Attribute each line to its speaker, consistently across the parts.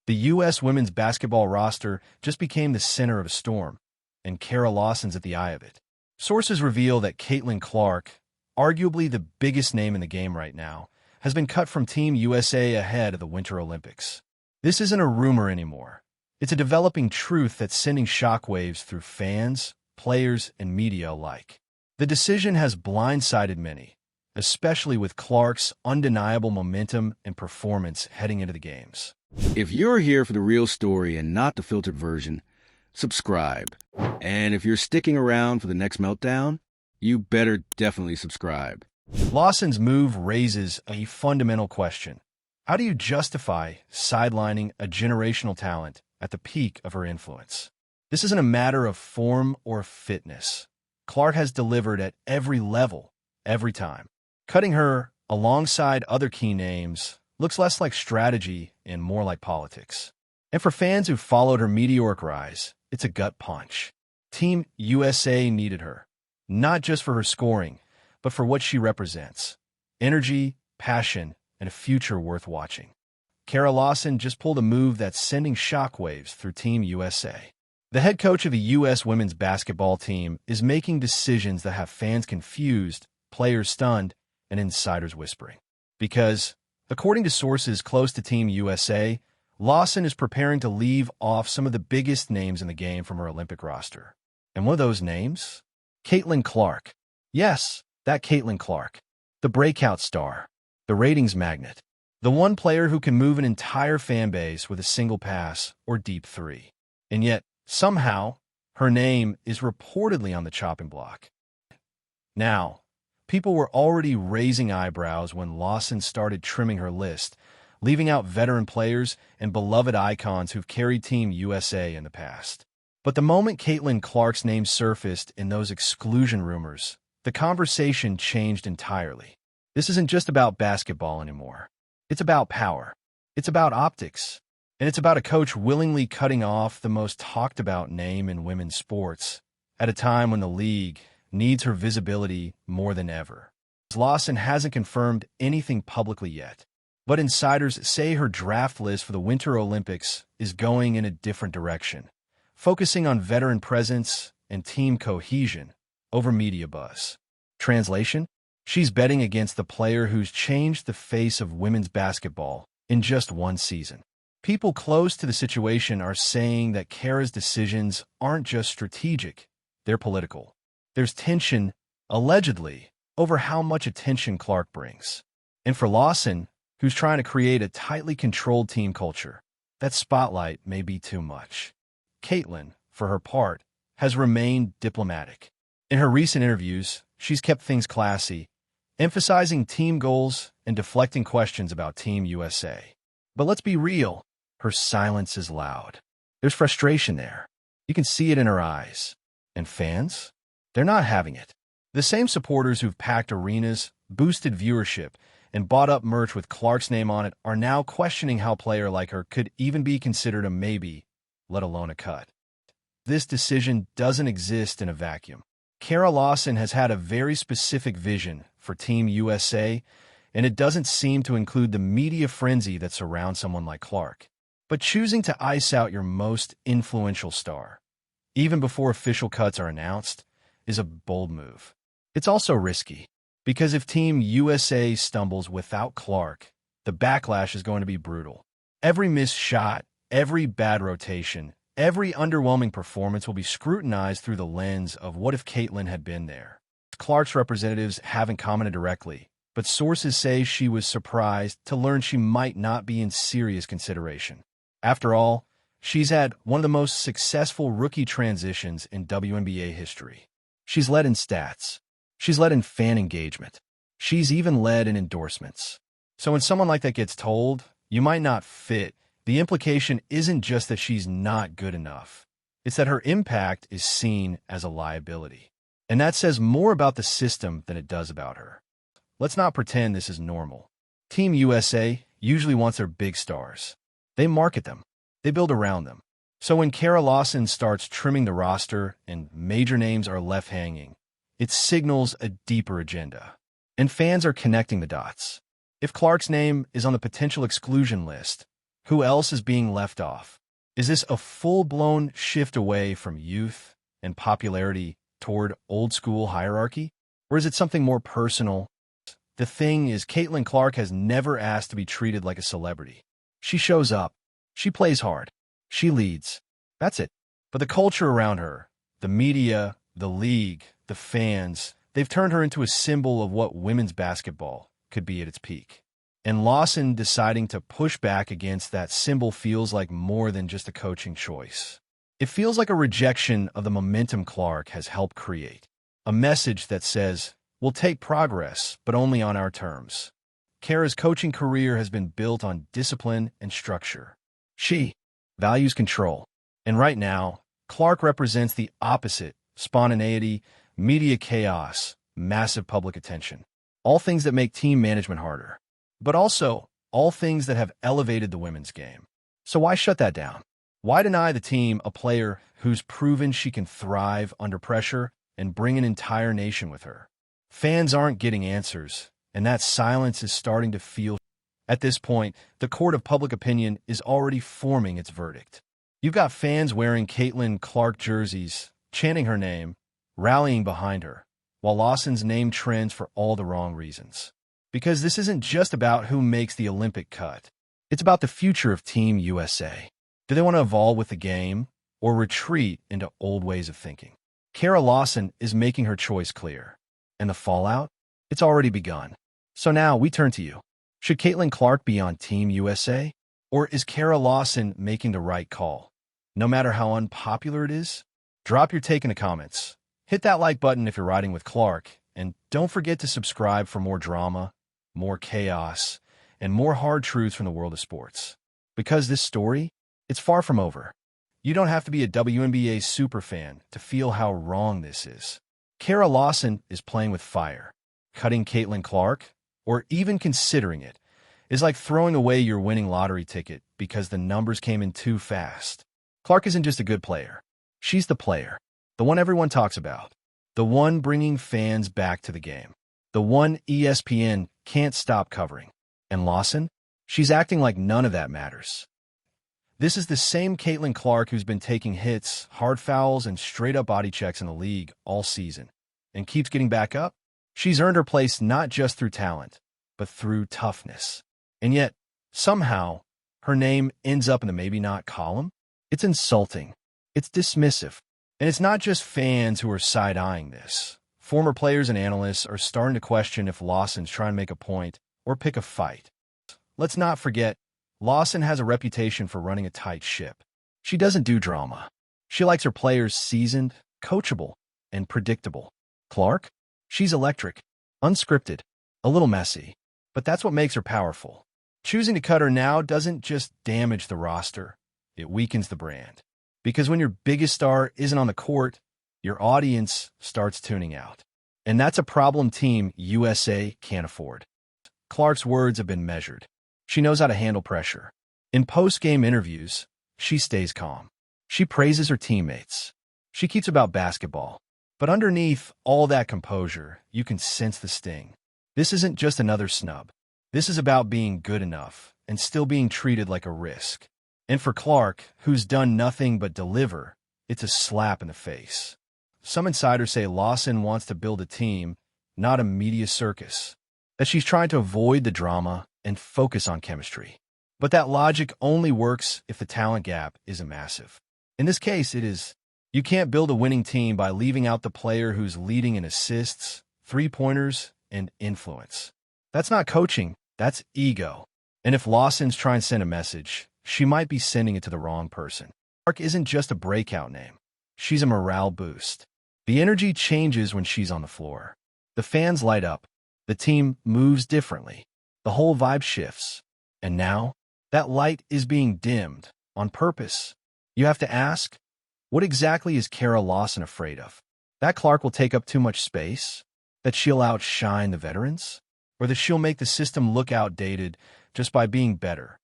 Speaker 1: The U.S. women's basketball roster just became the center of a storm, and Kara Lawson's at the eye of it. Sources reveal that Caitlin Clark, arguably the biggest name in the game right now, has been cut from Team USA ahead of the Winter Olympics. This isn't a rumor anymore. It's a developing truth that's sending shockwaves through fans, players, and media alike. The decision has blindsided many, especially with Clark's undeniable momentum and performance heading into the games.
Speaker 2: If you're here for the real story and not the filtered version, subscribe. And if you're sticking around for the next meltdown, you better definitely subscribe.
Speaker 1: Lawson's move raises a fundamental question. How do you justify sidelining a generational talent at the peak of her influence? This isn't a matter of form or fitness. Clark has delivered at every level, every time. Cutting her alongside other key names looks less like strategy and more like politics. And for fans who followed her meteoric rise, it's a gut punch. Team USA needed her, not just for her scoring, but for what she represents: energy, passion, and a future worth watching. Kara Lawson just pulled a move that's sending shockwaves through Team USA. The head coach of the U.S. women's basketball team is making decisions that have fans confused, players stunned, and insiders whispering. Because, according to sources close to Team USA, Lawson is preparing to leave off some of the biggest names in the game from her Olympic roster. And one of those names? Caitlin Clark. Yes, that Caitlin Clark. The breakout star. The ratings magnet. The one player who can move an entire fan base with a single pass or deep three. And yet, somehow, her name is reportedly on the chopping block. Now, people were already raising eyebrows when Lawson started trimming her list, leaving out veteran players and beloved icons who've carried Team USA in the past. But the moment Caitlin Clark's name surfaced in those exclusion rumors, the conversation changed entirely. This isn't just about basketball anymore. It's about power. It's about optics. And it's about a coach willingly cutting off the most talked-about name in women's sports at a time when the league needs her visibility more than ever. Lawson hasn't confirmed anything publicly yet, but insiders say her draft list for the Winter Olympics is going in a different direction, focusing on veteran presence and team cohesion over media buzz. Translation? She's betting against the player who's changed the face of women's basketball in just one season. People close to the situation are saying that Kara's decisions aren't just strategic, they're political. There's tension, allegedly, over how much attention Clark brings. And for Lawson, who's trying to create a tightly controlled team culture, that spotlight may be too much. Caitlin, for her part, has remained diplomatic. In her recent interviews, she's kept things classy, emphasizing team goals and deflecting questions about Team USA. But let's be real, her silence is loud. There's frustration there. You can see it in her eyes. And fans? They're not having it. The same supporters who've packed arenas, boosted viewership, and bought up merch with Clark's name on it are now questioning how a player like her could even be considered a maybe, let alone a cut. This decision doesn't exist in a vacuum. Kara Lawson has had a very specific vision for Team USA, and it doesn't seem to include the media frenzy that surrounds someone like Clark. But choosing to ice out your most influential star, even before official cuts are announced, is a bold move. It's also risky, because if Team USA stumbles without Clark, the backlash is going to be brutal. Every missed shot, every bad rotation, every underwhelming performance will be scrutinized through the lens of what if Caitlin had been there. Clark's representatives haven't commented directly, but sources say she was surprised to learn she might not be in serious consideration. After all, she's had one of the most successful rookie transitions in WNBA history. She's led in stats. She's led in fan engagement. She's even led in endorsements. So when someone like that gets told, you might not fit, the implication isn't just that she's not good enough. It's that her impact is seen as a liability. And that says more about the system than it does about her. Let's not pretend this is normal. Team USA usually wants their big stars. They market them. They build around them. So when Kara Lawson starts trimming the roster and major names are left hanging, it signals a deeper agenda. And fans are connecting the dots. If Clark's name is on the potential exclusion list, Who else is being left off? Is this a full-blown shift away from youth and popularity toward old-school hierarchy? Or is it something more personal? The thing is, Caitlin Clark has never asked to be treated like a celebrity. She shows up. She plays hard. She leads. That's it. But the culture around her, the media, the league, the fans, they've turned her into a symbol of what women's basketball could be at its peak. And Lawson deciding to push back against that symbol feels like more than just a coaching choice. It feels like a rejection of the momentum Clark has helped create. A message that says, we'll take progress, but only on our terms. Kara's coaching career has been built on discipline and structure. She values control. And right now, Clark represents the opposite: spontaneity, media chaos, massive public attention. All things that make team management harder. But also, all things that have elevated the women's game. So why shut that down? Why deny the team a player who's proven she can thrive under pressure and bring an entire nation with her? Fans aren't getting answers, and that silence is starting to feel. At this point, the court of public opinion is already forming its verdict. You've got fans wearing Caitlin Clark jerseys, chanting her name, rallying behind her, while Lawson's name trends for all the wrong reasons. Because this isn't just about who makes the Olympic cut. It's about the future of Team USA. Do they want to evolve with the game or retreat into old ways of thinking? Kara Lawson is making her choice clear. And the fallout? It's already begun. So now we turn to you. Should Caitlin Clark be on Team USA? Or is Kara Lawson making the right call? No matter how unpopular it is, drop your take in the comments. Hit that like button if you're riding with Clark. And don't forget to subscribe for more drama, more chaos, and more hard truths from the world of sports. Because this story, it's far from over. You don't have to be a WNBA superfan to feel how wrong this is. Kara Lawson is playing with fire. Cutting Caitlin Clark, or even considering it, is like throwing away your winning lottery ticket because the numbers came in too fast. Clark isn't just a good player. She's the player, the one everyone talks about, the one bringing fans back to the game, the one ESPN can't stop covering. And Lawson? She's acting like none of that matters. This is the same Caitlin Clark who's been taking hits, hard fouls, and straight-up body checks in the league all season, and keeps getting back up. She's earned her place not just through talent, but through toughness. And yet, somehow, her name ends up in the maybe not column. It's insulting. It's dismissive. And it's not just fans who are side-eyeing this. Former players and analysts are starting to question if Lawson's trying to make a point or pick a fight. Let's not forget, Lawson has a reputation for running a tight ship. She doesn't do drama. She likes her players seasoned, coachable, and predictable. Clark? She's electric, unscripted, a little messy, but that's what makes her powerful. Choosing to cut her now doesn't just damage the roster, it weakens the brand. Because when your biggest star isn't on the court, your audience starts tuning out. And that's a problem Team USA can't afford. Clark's words have been measured. She knows how to handle pressure. In post-game interviews, she stays calm. She praises her teammates. She keeps about basketball. But underneath all that composure, you can sense the sting. This isn't just another snub. This is about being good enough and still being treated like a risk. And for Clark, who's done nothing but deliver, it's a slap in the face. Some insiders say Lawson wants to build a team, not a media circus. That she's trying to avoid the drama and focus on chemistry. But that logic only works if the talent gap isn't massive. In this case, it is. You can't build a winning team by leaving out the player who's leading in assists, three-pointers, and influence. That's not coaching, that's ego. And if Lawson's trying to send a message, she might be sending it to the wrong person. Clark isn't just a breakout name. She's a morale boost. The energy changes when she's on the floor. The fans light up. The team moves differently. The whole vibe shifts. And now, that light is being dimmed on purpose. You have to ask, what exactly is Kara Lawson afraid of? That Clark will take up too much space? That she'll outshine the veterans? Or that she'll make the system look outdated just by being better?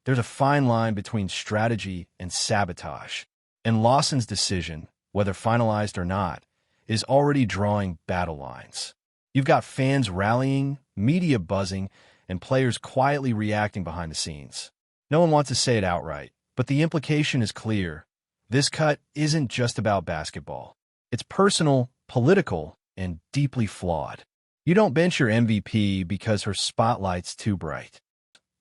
Speaker 1: There's a fine line between strategy and sabotage. And Lawson's decision, whether finalized or not, is already drawing battle lines. You've got fans rallying, media buzzing, and players quietly reacting behind the scenes. No one wants to say it outright, but the implication is clear. This cut isn't just about basketball. It's personal, political, and deeply flawed. You don't bench your MVP because her spotlight's too bright.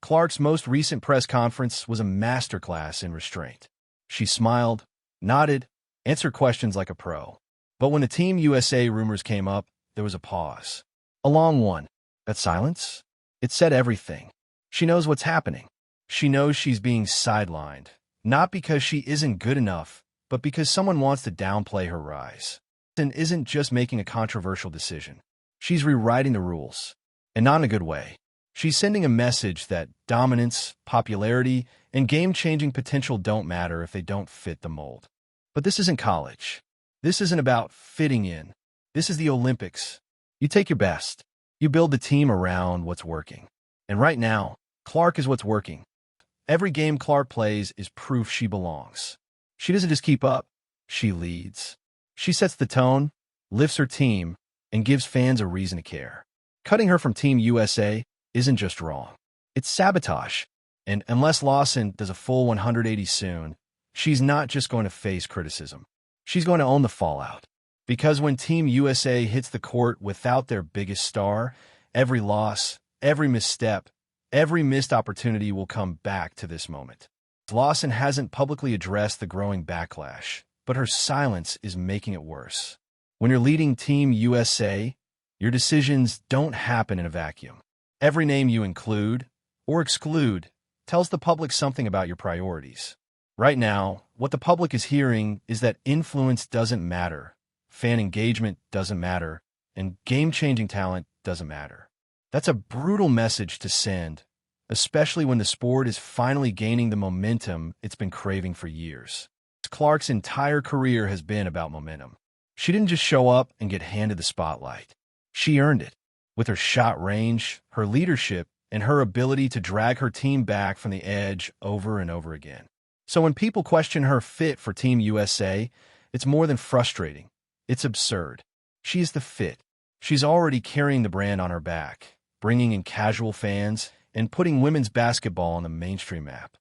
Speaker 1: Clark's most recent press conference was a masterclass in restraint. She smiled, nodded, answered questions like a pro. But when the Team USA rumors came up, there was a pause. A long one. That silence? It said everything. She knows what's happening. She knows she's being sidelined, not because she isn't good enough, but because someone wants to downplay her rise. And isn't just making a controversial decision. She's rewriting the rules, and not in a good way. She's sending a message that dominance, popularity, and game-changing potential don't matter if they don't fit the mold. But this isn't college. This isn't about fitting in. This is the Olympics. You take your best. You build the team around what's working. And right now, Clark is what's working. Every game Clark plays is proof she belongs. She doesn't just keep up. She leads. She sets the tone, lifts her team, and gives fans a reason to care. Cutting her from Team USA isn't just wrong. It's sabotage. And unless Lawson does a full 180 soon, she's not just going to face criticism. She's going to own the fallout. Because when Team USA hits the court without their biggest star, every loss, every misstep, every missed opportunity will come back to this moment. Lawson hasn't publicly addressed the growing backlash, but her silence is making it worse. When you're leading Team USA, your decisions don't happen in a vacuum. Every name you include or exclude tells the public something about your priorities. Right now, what the public is hearing is that influence doesn't matter, fan engagement doesn't matter, and game-changing talent doesn't matter. That's a brutal message to send, especially when the sport is finally gaining the momentum it's been craving for years. Clark's entire career has been about momentum. She didn't just show up and get handed the spotlight. She earned it. With her shot range, her leadership, and her ability to drag her team back from the edge over and over again. So when people question her fit for Team USA, it's more than frustrating. It's absurd. She is the fit. She's already carrying the brand on her back, bringing in casual fans, and putting women's basketball on the mainstream map.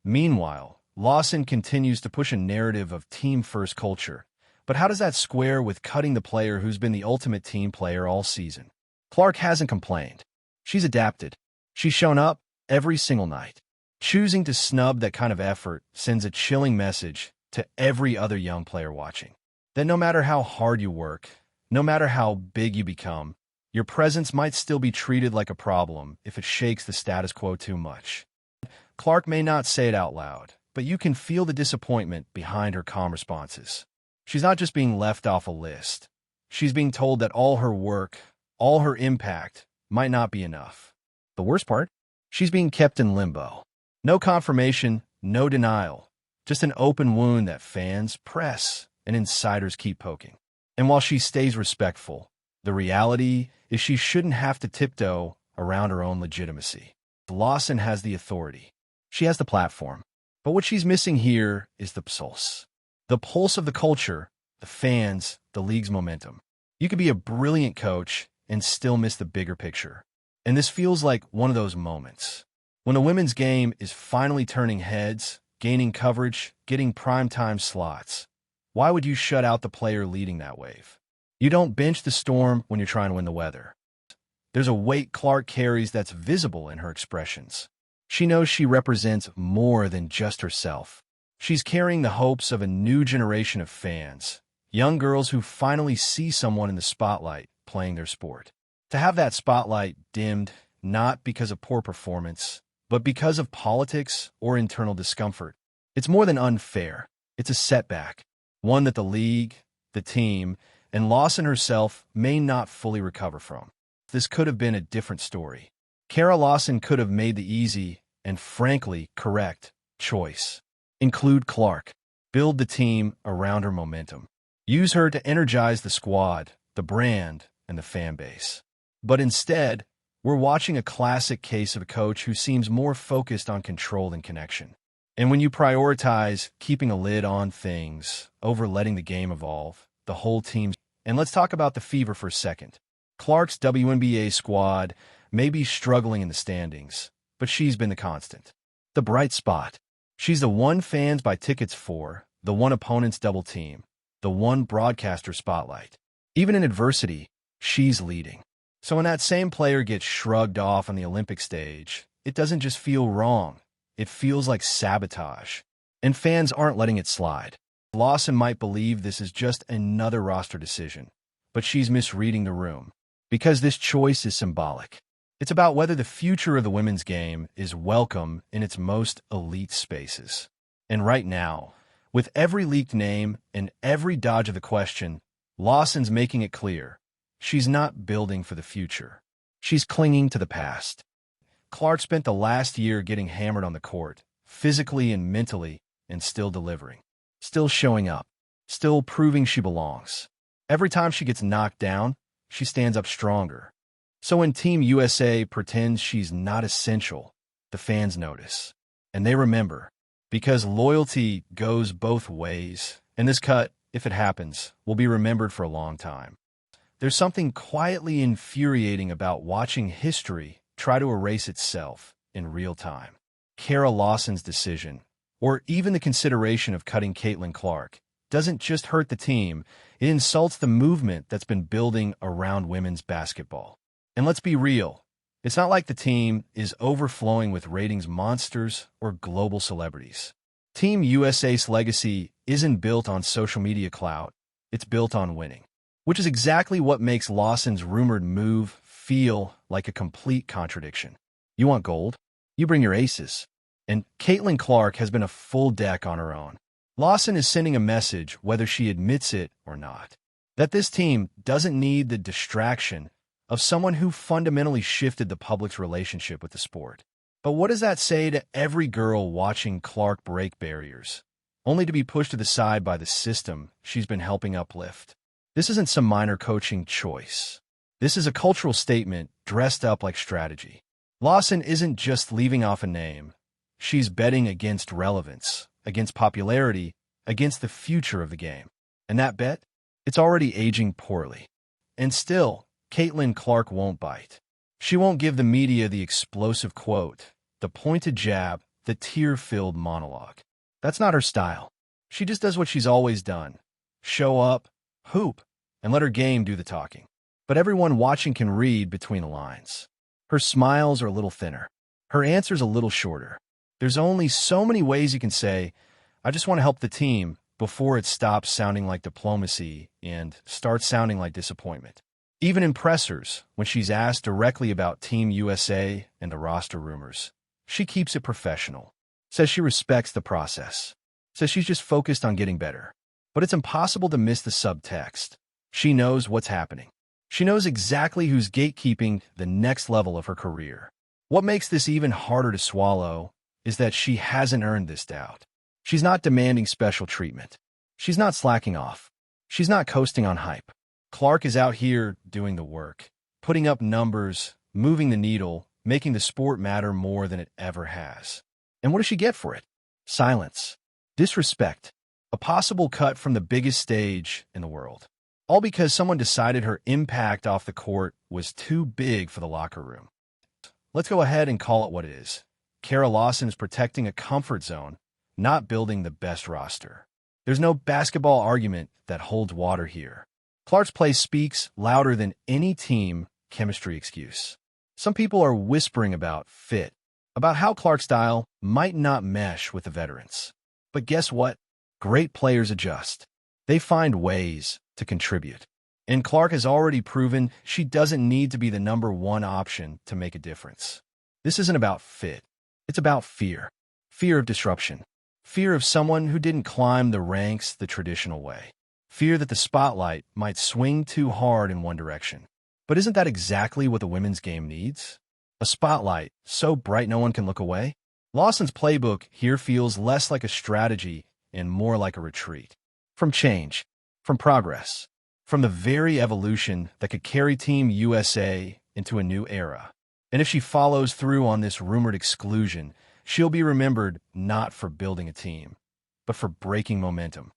Speaker 1: Meanwhile, Lawson continues to push a narrative of team-first culture. But how does that square with cutting the player who's been the ultimate team player all season? Clark hasn't complained. She's adapted. She's shown up every single night. Choosing to snub that kind of effort sends a chilling message to every other young player watching. That no matter how hard you work, no matter how big you become, your presence might still be treated like a problem if it shakes the status quo too much. Clark may not say it out loud, but you can feel the disappointment behind her calm responses. She's not just being left off a list. She's being told that all her work, all her impact, might not be enough. The worst part? She's being kept in limbo. No confirmation, no denial. Just an open wound that fans, press, and insiders keep poking. And while she stays respectful, the reality is she shouldn't have to tiptoe around her own legitimacy. Lawson has the authority. She has the platform. But what she's missing here is the pulse. The pulse of the culture, the fans, the league's momentum. You could be a brilliant coach and still miss the bigger picture. And this feels like one of those moments. When a women's game is finally turning heads, gaining coverage, getting primetime slots, why would you shut out the player leading that wave? You don't bench the storm when you're trying to win the weather. There's a weight Clark carries that's visible in her expressions. She knows she represents more than just herself. She's carrying the hopes of a new generation of fans, young girls who finally see someone in the spotlight playing their sport. To have that spotlight dimmed, not because of poor performance, but because of politics or internal discomfort, it's more than unfair. It's a setback, one that the league, the team, and Lawson herself may not fully recover from. This could have been a different story. Kara Lawson could have made the easy and, frankly, correct choice. Include Clark. Build the team around her momentum. Use her to energize the squad, the brand, and the fan base. But instead, we're watching a classic case of a coach who seems more focused on control than connection. And when you prioritize keeping a lid on things over letting the game evolve, the whole team... And let's talk about the Fever for a second. Clark's WNBA squad may be struggling in the standings, but she's been the constant. The bright spot. She's the one fans buy tickets for, the one opponents double team, the one broadcaster spotlight. Even in adversity, she's leading. So when that same player gets shrugged off on the Olympic stage, it doesn't just feel wrong. It feels like sabotage. And fans aren't letting it slide. Lawson might believe this is just another roster decision, but she's misreading the room. Because this choice is symbolic. It's about whether the future of the women's game is welcome in its most elite spaces. And right now, with every leaked name and every dodge of the question, Lawson's making it clear. She's not building for the future. She's clinging to the past. Clark spent the last year getting hammered on the court, physically and mentally, and still delivering. Still showing up. Still proving she belongs. Every time she gets knocked down, she stands up stronger. So when Team USA pretends she's not essential, the fans notice. And they remember. Because loyalty goes both ways, and this cut, if it happens, will be remembered for a long time. There's something quietly infuriating about watching history try to erase itself in real time. Kara Lawson's decision, or even the consideration of cutting Caitlin Clark, doesn't just hurt the team, it insults the movement that's been building around women's basketball. And let's be real, it's not like the team is overflowing with ratings monsters or global celebrities. Team USA's legacy isn't built on social media clout, it's built on winning. Which is exactly what makes Lawson's rumored move feel like a complete contradiction. You want gold? You bring your aces. And Caitlin Clark has been a full deck on her own. Lawson is sending a message, whether she admits it or not, that this team doesn't need the distraction of someone who fundamentally shifted the public's relationship with the sport. But what does that say to every girl watching Clark break barriers, only to be pushed to the side by the system she's been helping uplift? This isn't some minor coaching choice. This is a cultural statement dressed up like strategy. Lawson isn't just leaving off a name. She's betting against relevance, against popularity, against the future of the game. And that bet? It's already aging poorly. And still, Caitlin Clark won't bite. She won't give the media the explosive quote, the pointed jab, the tear-filled monologue. That's not her style. She just does what she's always done. Show up, hoop, and let her game do the talking. But everyone watching can read between the lines. Her smiles are a little thinner. Her answers a little shorter. There's only so many ways you can say, I just want to help the team, before it stops sounding like diplomacy and starts sounding like disappointment. Even in pressers, when she's asked directly about Team USA and the roster rumors, she keeps it professional. Says she respects the process. Says she's just focused on getting better. But it's impossible to miss the subtext. She knows what's happening. She knows exactly who's gatekeeping the next level of her career. What makes this even harder to swallow is that she hasn't earned this doubt. She's not demanding special treatment. She's not slacking off. She's not coasting on hype. Clark is out here doing the work, putting up numbers, moving the needle, making the sport matter more than it ever has. And what does she get for it? Silence. Disrespect. A possible cut from the biggest stage in the world. All because someone decided her impact off the court was too big for the locker room. Let's go ahead and call it what it is. Kara Lawson is protecting a comfort zone, not building the best roster. There's no basketball argument that holds water here. Clark's play speaks louder than any team chemistry excuse. Some people are whispering about fit, about how Clark's style might not mesh with the veterans. But guess what? Great players adjust. They find ways to contribute. And Clark has already proven she doesn't need to be the number one option to make a difference. This isn't about fit. It's about fear. Fear of disruption. Fear of someone who didn't climb the ranks the traditional way. Fear that the spotlight might swing too hard in one direction. But isn't that exactly what the women's game needs? A spotlight so bright no one can look away? Lawson's playbook here feels less like a strategy and more like a retreat. From change. From progress. From the very evolution that could carry Team USA into a new era. And if she follows through on this rumored exclusion, she'll be remembered not for building a team, but for breaking momentum.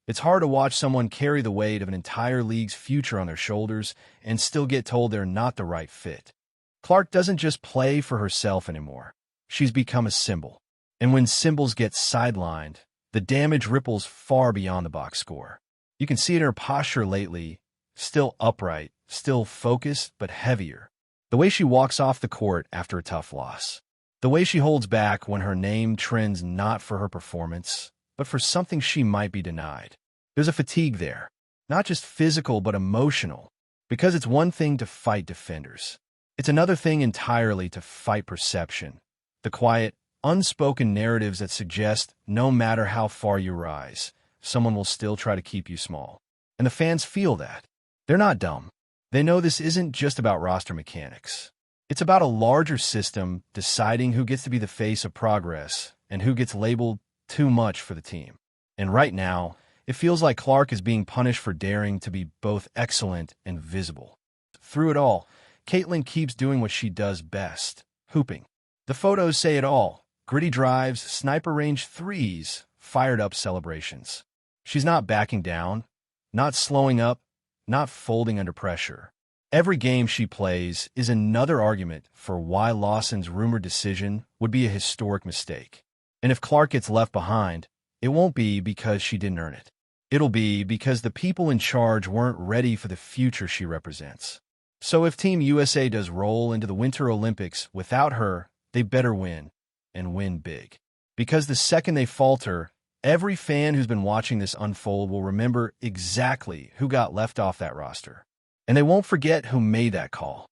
Speaker 1: It's hard to watch someone carry the weight of an entire league's future on their shoulders and still get told they're not the right fit. Clark doesn't just play for herself anymore. She's become a symbol. And when symbols get sidelined, the damage ripples far beyond the box score. You can see it in her posture lately, still upright, still focused, but heavier. The way she walks off the court after a tough loss. The way she holds back when her name trends not for her performance, but for something she might be denied. There's a fatigue there, not just physical but emotional, because it's one thing to fight defenders. It's another thing entirely to fight perception, the quiet, unspoken narratives that suggest no matter how far you rise, someone will still try to keep you small. And the fans feel that. They're not dumb. They know this isn't just about roster mechanics. It's about a larger system deciding who gets to be the face of progress and who gets labeled too much for the team. And right now, it feels like Clark is being punished for daring to be both excellent and visible. Through it all, Caitlin keeps doing what she does best, hooping. The photos say it all. Gritty drives, sniper range threes, fired-up celebrations. She's not backing down, not slowing up, not folding under pressure. Every game she plays is another argument for why Lawson's rumored decision would be a historic mistake. And if Clark gets left behind, it won't be because she didn't earn it. It'll be because the people in charge weren't ready for the future she represents. So if Team USA does roll into the Winter Olympics without her, they better win, and win big. Because the second they falter, every fan who's been watching this unfold will remember exactly who got left off that roster. And they won't forget who made that call.